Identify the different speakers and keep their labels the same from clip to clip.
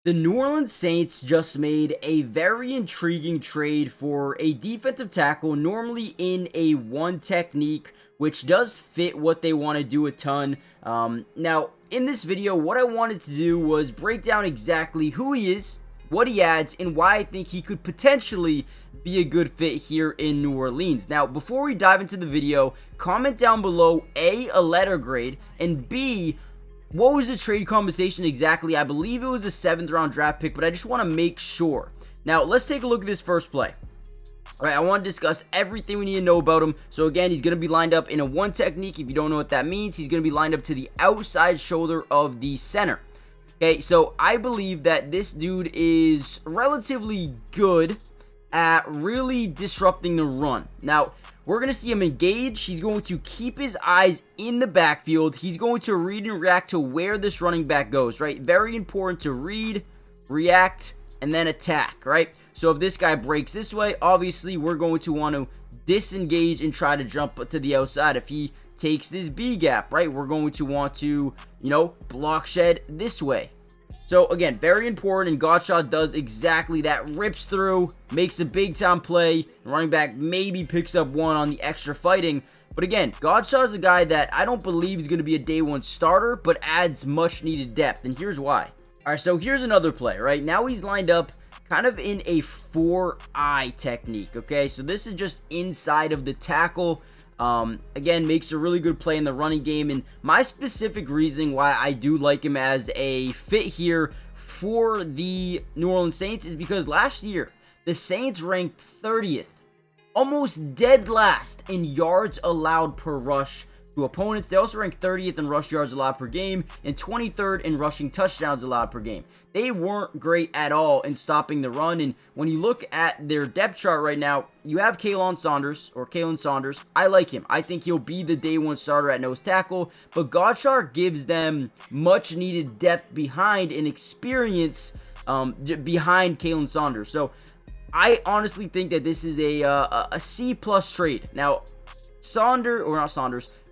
Speaker 1: The New Orleans Saints just made a very intriguing trade for a defensive tackle, normally in a one technique, which does fit what they want to do a ton. Now, in this video, what I wanted to do was break down exactly who he is, what he adds, and why I think he could potentially be a good fit here in New Orleans. Now, before we dive into the video, comment down below a letter grade, and B, what was the trade compensation exactly? I believe it was a 7th round draft pick, but I just want to make sure. Now, let's take a look at this first play. All right, I want to discuss everything we need to know about him. So again, he's going to be lined up in a one technique. If you don't know what that means, he's going to be lined up to the outside shoulder of the center. Okay, so I believe that this dude is relatively good at really disrupting the run. Now, we're going to see him engage. He's going to keep his eyes in the backfield. He's going to read and react to where this running back goes, right? Very important to read, react, and then attack, right? So if this guy breaks this way, obviously we're going to want to disengage and try to jump to the outside. If he takes this B gap, right, we're going to want to, block shed this way. So again, very important, and Godchaux does exactly that. Rips through, makes a big time play. Running back maybe picks up one on the extra fighting. But again, Godchaux is a guy that I don't believe is going to be a day one starter, but adds much needed depth, and here's why. All right, so here's another play, right? Now he's lined up kind of in a 4-eye technique, okay? So this is just inside of the tackle. Again, makes a really good play in the running game, and my specific reasoning why I do like him as a fit here for the New Orleans Saints is because last year, the Saints ranked 30th, almost dead last in yards allowed per rush to opponents. They also ranked 30th in rush yards allowed per game and 23rd in rushing touchdowns allowed per game. They weren't great at all in stopping the run, and when you look at their depth chart right now, you have Kalen Saunders. I like him. I think he'll be the day one starter at nose tackle, but Godchaux gives them much needed depth behind and experience behind Kalen Saunders. So I honestly think that this is a C+ trade. Now,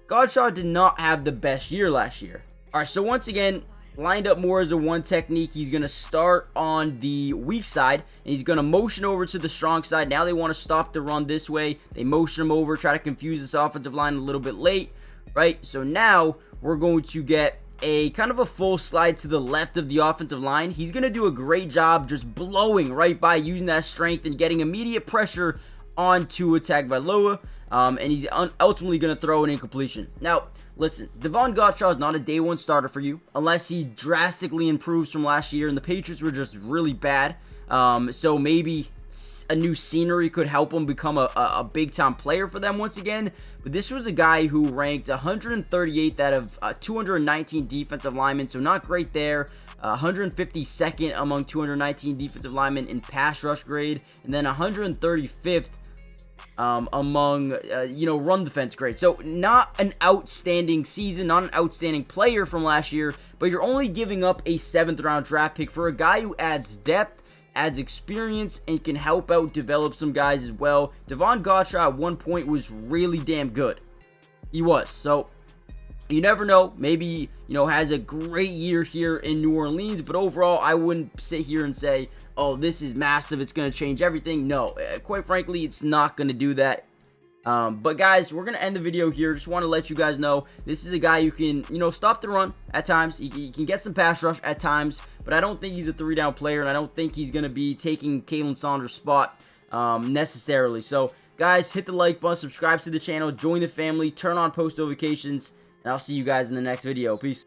Speaker 1: Godchaux did not have the best year last year. All right, so once again, lined up more as a one technique. He's going to start on the weak side, and he's going to motion over to the strong side. Now they want to stop the run this way. They motion him over, try to confuse this offensive line a little bit late, right? So now we're going to get a kind of a full slide to the left of the offensive line. He's going to do a great job just blowing right by, using that strength and getting immediate pressure onto attack by Loa. And he's ultimately going to throw an incompletion. Now, listen, Davon Godchaux is not a day one starter for you unless he drastically improves from last year, and the Patriots were just really bad. So maybe a new scenery could help him become a big-time player for them once again. But this was a guy who ranked 138th out of 219 defensive linemen, so not great there. 152nd among 219 defensive linemen in pass rush grade, and then 135th among run defense grade. So not an outstanding season, not an outstanding player from last year, but you're only giving up a 7th round draft pick for a guy who adds depth, adds experience, and can help out develop some guys as well. Davon Godchaux at one point was really damn good. He was. So you never know. Maybe, has a great year here in New Orleans, but overall, I wouldn't sit here and say, oh, this is massive, it's going to change everything. No, quite frankly, it's not going to do that. But guys, we're going to end the video here. Just want to let you guys know, this is a guy who can, stop the run at times. He can get some pass rush at times, but I don't think he's a 3-down player, and I don't think he's going to be taking Kalen Saunders' spot necessarily. So, guys, hit the like button, subscribe to the channel, join the family, turn on post notifications, and I'll see you guys in the next video. Peace.